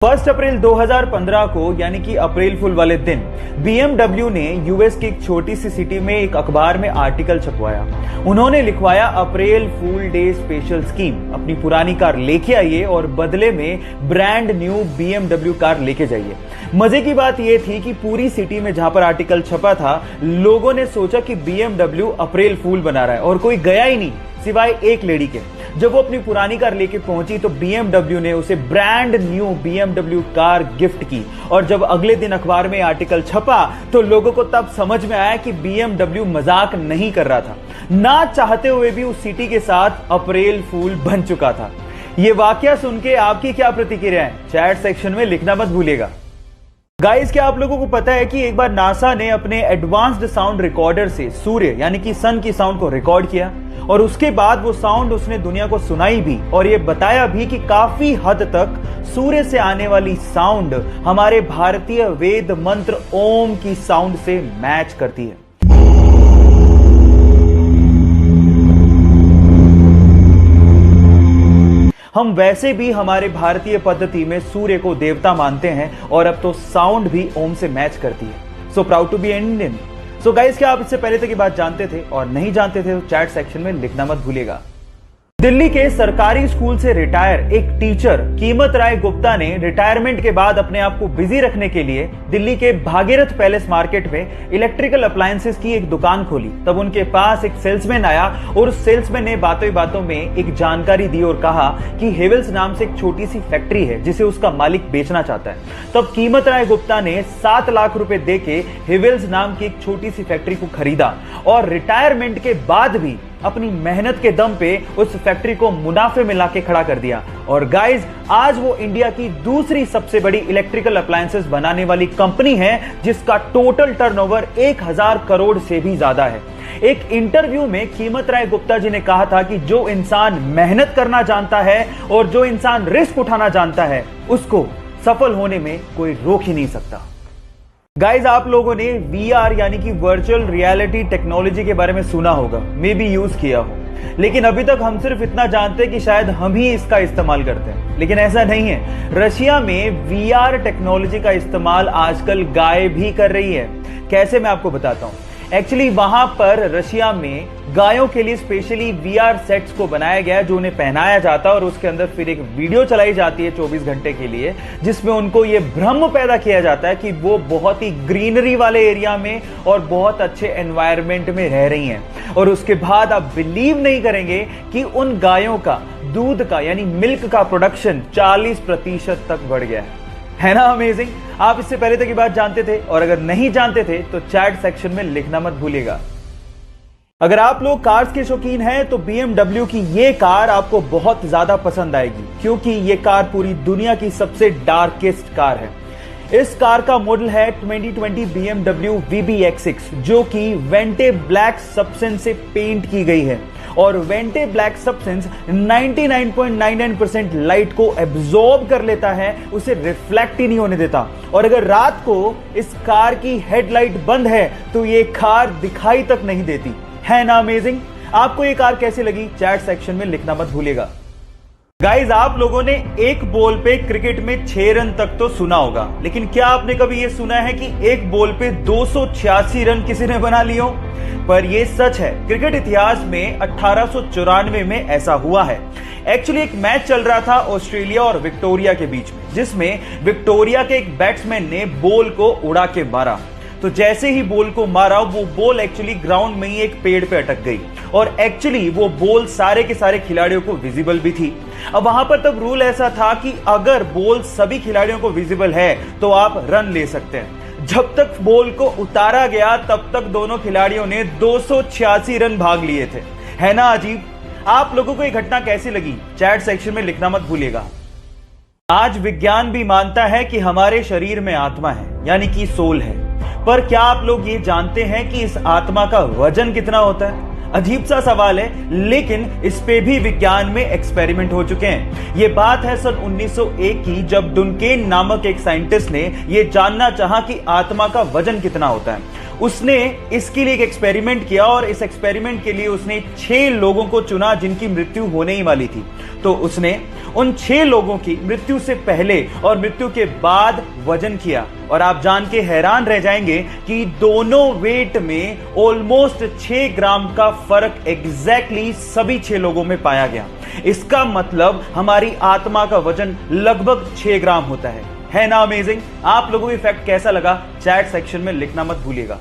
1 अप्रैल 2015 को यानी कि अप्रैल फुल वाले दिन BMW ने यूएस की एक छोटी सी सिटी में एक अखबार में आर्टिकल छपवाया। उन्होंने लिखवाया अप्रैल फूल डे स्पेशल स्कीम, अपनी पुरानी कार लेके आइए और बदले में ब्रांड न्यू BMW कार लेके जाइए। मजे की बात यह थी कि पूरी सिटी में जहां पर आर्टिकल छपा था, लोगों ने सोचा कि BMW अप्रैल फूल बना रहा है और कोई गया ही नहीं सिवाय एक लेडी के। जब वो अपनी पुरानी कार लेके पहुंची तो BMW ने उसे brand new BMW car gift की और जब अगले दिन अखबार में आर्टिकल छपा तो लोगों को तब समझ में आया कि BMW मजाक नहीं कर रहा था। ना चाहते हुए भी उस सिटी के साथ अप्रैल फूल बन चुका था। ये वाकया सुन के आपकी क्या प्रतिक्रिया है, चैट सेक्शन में लिखना मत भूलिएगा। गाइस, क्या आप लोगों को पता है कि एक बार नासा ने अपने एडवांस्ड साउंड रिकॉर्डर से सूर्य यानी कि सन की साउंड को रिकॉर्ड किया और उसके बाद वो साउंड उसने दुनिया को सुनाई भी और ये बताया भी कि काफी हद तक सूर्य से आने वाली साउंड हमारे भारतीय वेद मंत्र ओम की साउंड से मैच करती है। हम वैसे भी हमारे भारतीय पद्धति में सूर्य को देवता मानते हैं और अब तो साउंड भी ओम से मैच करती है। So proud to be Indian. So guys, क्या आप इससे पहले तक ये बात जानते थे और नहीं जानते थे तो चैट सेक्शन में लिखना मत भूलिएगा। दिल्ली के सरकारी स्कूल से रिटायर एक टीचर कीमत राय गुप्ता ने रिटायरमेंट के बाद अपने आप को बिजी रखने के लिए दिल्ली के भागीरथ पैलेस मार्केट में इलेक्ट्रिकल अप्लायंसेस की एक दुकान खोली। तब उनके पास एक सेल्समैन आया और उस सेल्समैन ने बातों ही बातों में एक जानकारी दी और कहा कि हेवल्स नाम से एक छोटी सी फैक्ट्री है जिसे उसका मालिक बेचना चाहता है। तब कीमत राय गुप्ता ने 7 लाख रुपए देके हेवल्स नाम की एक छोटी सी फैक्ट्री को खरीदा और रिटायरमेंट के बाद भी अपनी मेहनत के दम पे उस फैक्ट्री को मुनाफे में लाके खड़ा कर दिया। और गाइस, आज वो इंडिया की दूसरी सबसे बड़ी इलेक्ट्रिकल अप्लायंसेस बनाने वाली कंपनी है जिसका टोटल टर्नओवर 1000 करोड़ से भी ज्यादा है। एक इंटरव्यू में कीमत राय गुप्ता जी ने कहा था कि जो इंसान मेहनत करना जानता है और जो इंसान रिस्क उठाना जानता है उसको सफल होने में कोई रोक ही नहीं सकता। गाइज, आप लोगों ने VR यानी कि वर्चुअल रियलिटी टेक्नोलॉजी के बारे में सुना होगा, मे बी यूज किया हो, लेकिन अभी तक हम सिर्फ इतना जानते हैं कि शायद हम ही इसका इस्तेमाल करते हैं, लेकिन ऐसा नहीं है। रशिया में VR टेक्नोलॉजी का इस्तेमाल आजकल गाय भी कर रही है। कैसे, मैं आपको बताता हूं। एक्चुअली वहां पर रशिया में गायों के लिए स्पेशली VR सेट्स को बनाया गया जो उन्हें पहनाया जाता है और उसके अंदर फिर एक वीडियो चलाई जाती है 24 घंटे के लिए, जिसमें उनको ये भ्रम पैदा किया जाता है कि वो बहुत ही ग्रीनरी वाले एरिया में और बहुत अच्छे एनवायरनमेंट में रह रही हैं। और उसके बाद आप बिलीव नहीं करेंगे कि उन गायों का दूध का यानी मिल्क का प्रोडक्शन 40% तक बढ़ गया है ना अमेजिंग। आप इससे पहले तक ये बात जानते थे और अगर नहीं जानते थे तो चैट सेक्शन में लिखना मत भूलिएगा। अगर आप लोग कार्स के शौकीन हैं तो BMW की ये कार आपको बहुत ज्यादा पसंद आएगी क्योंकि ये कार पूरी दुनिया की सबसे डार्केस्ट कार है। इस कार का मॉडल है 2020 BMW VBX6 जो कि वेंटे ब्लैक सब्सटेंस से पेंट की गई है और वेंटे ब्लैक सब्सटेंस 99.99% लाइट को एब्जॉर्ब कर लेता है, उसे रिफ्लेक्ट ही नहीं होने देता। और अगर रात को इस कार की हेडलाइट बंद है तो ये कार दिखाई तक नहीं देती, है ना अमेजिंग। आपको ये कार कैसी लगी, चैट सेक्शन में लिखना मत भूलिएगा। गाइज, आप लोगों ने एक बॉल पे क्रिकेट में 6 रन तक तो सुना होगा, लेकिन क्या आपने कभी ये सुना है कि एक बॉल पे 286 रन किसी ने बना लिए हो? पर ये सच है, क्रिकेट इतिहास में 1894 में ऐसा हुआ है। एक्चुअली एक मैच चल रहा था ऑस्ट्रेलिया और विक्टोरिया के बीच में, जिसमें विक्टोरिया के एक बैट्समैन ने बॉल को उड़ा के मारा। तो जैसे ही बॉल को मारा वो बॉल एक्चुअली ग्राउंड में ही एक पेड़ पे अटक गई और एक्चुअली वो बॉल सारे के सारे खिलाड़ियों को विजिबल भी थी। अब वहां पर तब रूल ऐसा था कि अगर बॉल सभी खिलाड़ियों को विजिबल है तो आप रन ले सकते हैं। जब तक बॉल को उतारा गया तब तक दोनों खिलाड़ियों ने 286 रन भाग लिए थे, है ना अजीब। आप लोगों को ये घटना कैसी लगी, चैट सेक्शन में लिखना मत भूलिएगा। आज विज्ञान भी मानता है कि हमारे शरीर में आत्मा है यानी कि सोल है, पर क्या आप लोग ये जानते हैं कि इस आत्मा का वजन कितना होता है? अजीब सा सवाल है, लेकिन इस पे भी विज्ञान में एक्सपेरिमेंट हो चुके हैं। ये बात है सन 1901 की, जब डुनकेन नामक एक साइंटिस्ट ने यह जानना चाहा कि आत्मा का वजन कितना होता है। उसने इसके लिए एक एक्सपेरिमेंट किया और इस एक्सपेरिमेंट के लिए उसने 6 लोगों को चुना जिनकी मृत्यु होने ही वाली थी। तो उसने उन 6 लोगों की मृत्यु से पहले और मृत्यु के बाद वजन किया, और आप जान के हैरान रह जाएंगे कि दोनों वेट में ऑलमोस्ट 6 ग्राम का फर्क एग्जैक्टली सभी 6 लोगों में पाया गया। इसका मतलब हमारी आत्मा का वजन लगभग 6 ग्राम होता है ना अमेजिंग? आप लोगों को फैक्ट कैसा लगा चैट सेक्शन में लिखना मत भूलिएगा।